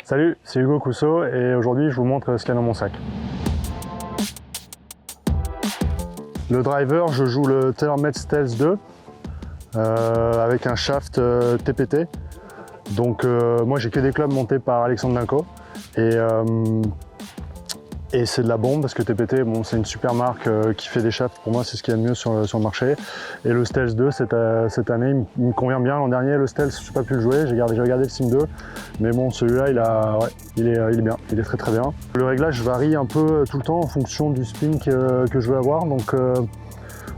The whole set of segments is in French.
Salut, c'est Hugo Cousseau et aujourd'hui je vous montre ce qu'il y a dans mon sac. Le driver, je joue le TaylorMade Stealth 2 avec un shaft TPT. Donc moi j'ai que des clubs montés par Alexandre Dinko et c'est de la bombe parce que TPT, bon, c'est une super marque qui fait des shafts. Pour moi, c'est ce qu'il y a de mieux sur le marché. Et le Stealth 2, cette année, il me convient bien. L'an dernier, le Stealth, je n'ai pas pu le jouer. J'ai regardé le Sim 2. Mais bon, celui-là, il est bien. Il est très très bien. Le réglage varie un peu tout le temps en fonction du spin que je veux avoir. Donc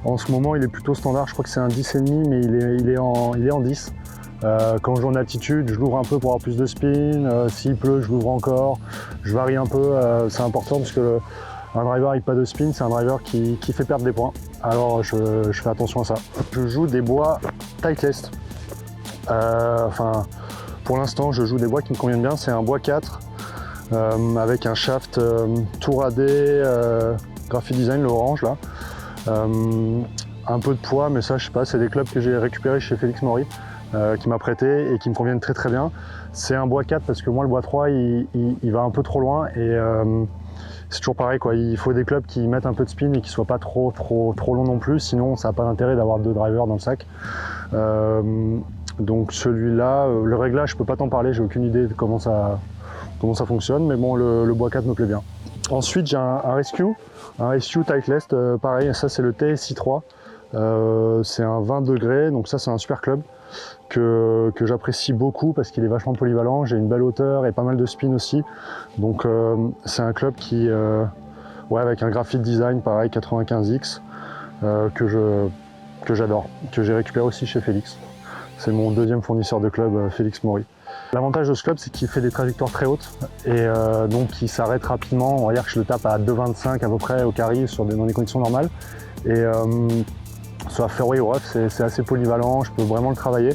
en ce moment, il est plutôt standard. Je crois que c'est un 10,5, mais il est en 10. Quand je joue en altitude, je l'ouvre un peu pour avoir plus de spin. S'il pleut, je l'ouvre encore. Je varie un peu, c'est important parce que un driver avec pas de spin, c'est un driver qui fait perdre des points. Alors je fais attention à ça. Je joue des bois Titleist. Pour l'instant, je joue des bois qui me conviennent bien. C'est un bois 4 avec un shaft Tour AD Graphic Design, le orange là. Un peu de poids, mais ça, je sais pas, c'est des clubs que j'ai récupérés chez Félix Maury. Qui m'a prêté et qui me conviennent très très bien. C'est un bois 4 parce que moi le bois 3 il va un peu trop loin et c'est toujours pareil quoi. Il faut des clubs qui mettent un peu de spin et qui soient pas trop longs non plus, sinon ça n'a pas d'intérêt d'avoir deux drivers dans le sac. Donc celui-là, le réglage je peux pas t'en parler, j'ai aucune idée de comment ça fonctionne, mais bon le bois 4 me plaît bien. Ensuite j'ai un Rescue Titleist, pareil, ça c'est le TSI 3. C'est un 20 degrés, donc ça c'est un super club que j'apprécie beaucoup parce qu'il est vachement polyvalent, j'ai une belle hauteur et pas mal de spin aussi. Donc c'est un club qui, avec un graphic design pareil 95X que j'adore, que j'ai récupéré aussi chez Félix. C'est mon deuxième fournisseur de club, Félix Maury. L'avantage de ce club, c'est qu'il fait des trajectoires très hautes et donc il s'arrête rapidement. On va dire que je le tape à 2,25 à peu près au carry dans des conditions normales. Et sur la fairway ou rough, c'est assez polyvalent, je peux vraiment le travailler.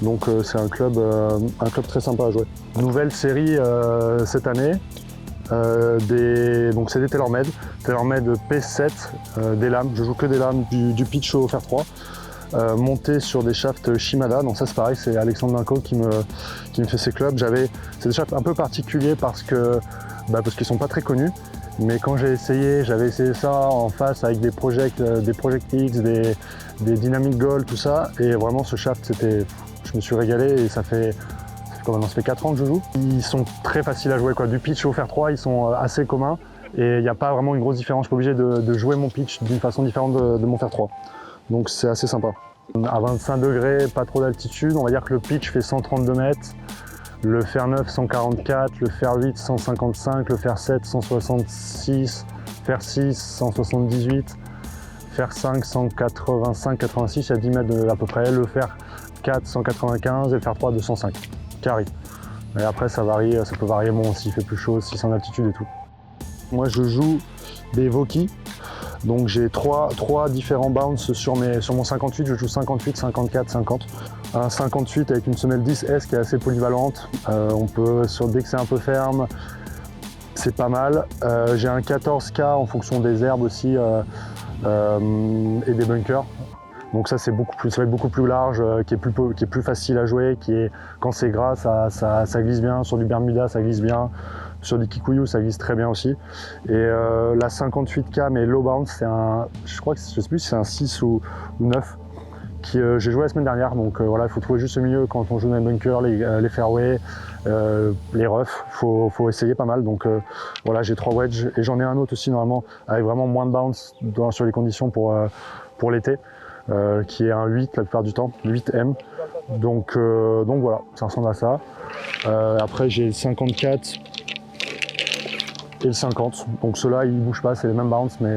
Donc c'est un club très sympa à jouer. Nouvelle série cette année, donc c'est des TaylorMade P7, des lames, je joue que des lames du pitch au fer 3. Monté sur des shafts Shimada, donc ça c'est pareil, c'est Alexandre Dinko qui me fait ces clubs. C'est des shafts un peu particuliers parce qu'ils sont pas très connus, mais quand j'avais essayé ça en face avec des Project X, des Dynamic Gold, tout ça, et vraiment ce shaft, je me suis régalé et ça fait 4 ans que je joue. Ils sont très faciles à jouer quoi. Du pitch au fer 3, ils sont assez communs et il n'y a pas vraiment une grosse différence. Je suis pas obligé de jouer mon pitch d'une façon différente de mon fer 3. Donc c'est assez sympa. À 25 degrés, pas trop d'altitude, on va dire que le pitch fait 132 mètres, le fer 9 144, le fer 8 155, le fer 7 166, fer 6 178, fer 5 185, 86, il y a 10 mètres à peu près, le fer 4 195 et le fer 3 205, carré. Et après ça varie, ça peut varier s'il fait plus chaud, si c'est en altitude et tout. Moi je joue des Vokey. Donc j'ai trois différents bounce sur mon 58, je joue 58, 54, 50. Un 58 avec une semelle 10S qui est assez polyvalente. Dès que c'est un peu ferme, c'est pas mal. J'ai un 14K en fonction des herbes aussi et des bunkers. Donc ça ça va être beaucoup plus large, qui est plus facile à jouer, quand c'est gras ça glisse bien, sur du Bermuda ça glisse bien. Sur du Kikuyu, ça glisse très bien aussi. Et la 58K, mais low bounce, je sais plus si c'est un 6 ou 9, j'ai joué la semaine dernière. Donc voilà, il faut trouver juste le milieu quand on joue dans les bunkers, les fairways, les roughs. Faut essayer pas mal. Donc voilà, j'ai 3 wedges et j'en ai un autre aussi normalement, avec vraiment moins de bounce sur les conditions pour l'été, qui est un 8 la plupart du temps, 8M. Donc voilà, ça ressemble à ça. Après, j'ai le 54. Et le 50, donc ceux-là ils bougent pas, c'est les mêmes bounce mais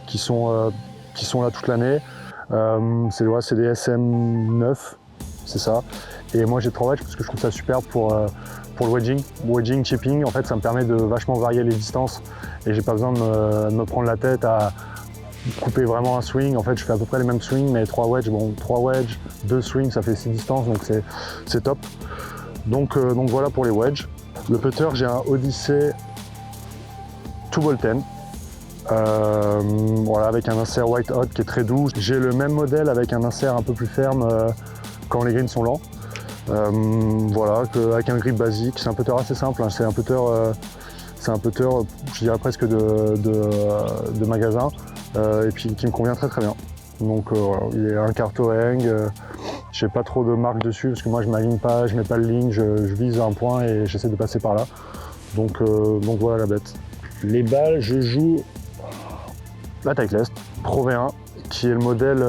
qui sont là toute l'année. C'est des SM9, c'est ça. Et moi j'ai 3 wedges parce que je trouve ça super pour le wedging, chipping. En fait ça me permet de vachement varier les distances et j'ai pas besoin de me prendre la tête à couper vraiment un swing. En fait je fais à peu près les mêmes swings mais 3 wedges, 2 swings ça fait 6 distances donc c'est top. Donc voilà pour les wedges. Le putter, j'ai un Odyssey 2 ball 10, voilà, avec un insert white hot qui est très doux. J'ai le même modèle avec un insert un peu plus ferme quand les greens sont lents. Voilà, avec un grip basique, c'est un putter assez simple, hein. C'est un putter, je dirais presque de magasin, et puis qui me convient très bien. Donc voilà, il est un cartoring, j'ai pas trop de marques dessus parce que moi je m'aligne pas, je mets pas le ligne, je vise un point et j'essaie de passer par là. Donc voilà la bête. Les balles, je joue la Titleist Pro V1 qui est le modèle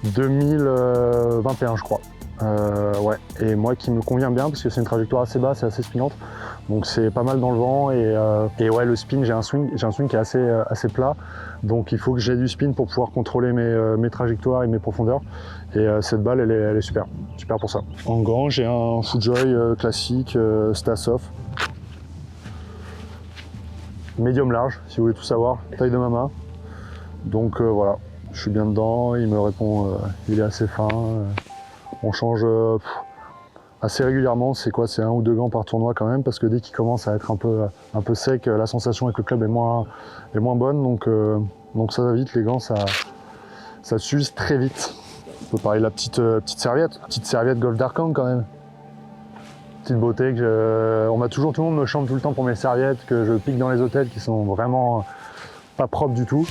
2021 je crois. Ouais, et moi qui me convient bien parce que c'est une trajectoire assez basse et assez spinante, donc c'est pas mal dans le vent et ouais, le spin, j'ai un swing qui est assez plat, donc il faut que j'ai du spin pour pouvoir contrôler mes trajectoires et mes profondeurs, et cette balle elle est super pour ça. En grand, j'ai un FootJoy classique Stassoff, médium large si vous voulez tout savoir, taille de ma main, donc voilà, je suis bien dedans, il me répond, il est assez fin. On change assez régulièrement, c'est 1 ou 2 gants par tournoi quand même, parce que dès qu'il commence à être un peu sec, la sensation avec le club est moins bonne, donc ça va vite, les gants ça s'use très vite. On peut parler de la petite serviette Golf Darkhand quand même. Petite beauté que tout le monde me chante tout le temps pour mes serviettes que je pique dans les hôtels qui sont vraiment pas propres du tout.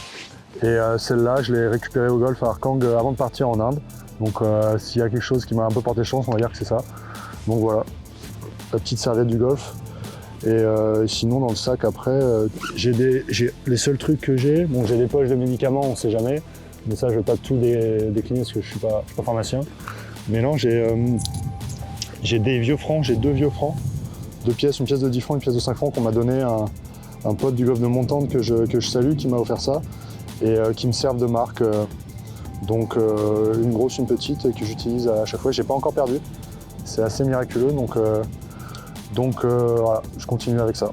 Et celle-là, je l'ai récupérée au golf à Arkang avant de partir en Inde. Donc s'il y a quelque chose qui m'a un peu porté chance, on va dire que c'est ça. Donc voilà, la petite serviette du golf. Et sinon dans le sac après, les seuls trucs que j'ai, bon j'ai des poches de médicaments, on sait jamais, mais ça je vais pas tout décliner parce que je suis pas pharmacien. Mais non, j'ai des vieux francs, j'ai 2 vieux francs, 2 pièces, une pièce de 10 francs, une pièce de 5 francs qu'on m'a donné un pote du golf de Montante que je salue, qui m'a offert ça, et qui me servent de marque. Donc une grosse, une petite que j'utilise à chaque fois. J'ai pas encore perdu, c'est assez miraculeux, donc voilà, je continue avec ça.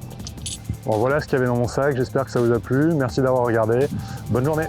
Bon, voilà ce qu'il y avait dans mon sac, j'espère que ça vous a plu, merci d'avoir regardé, bonne journée.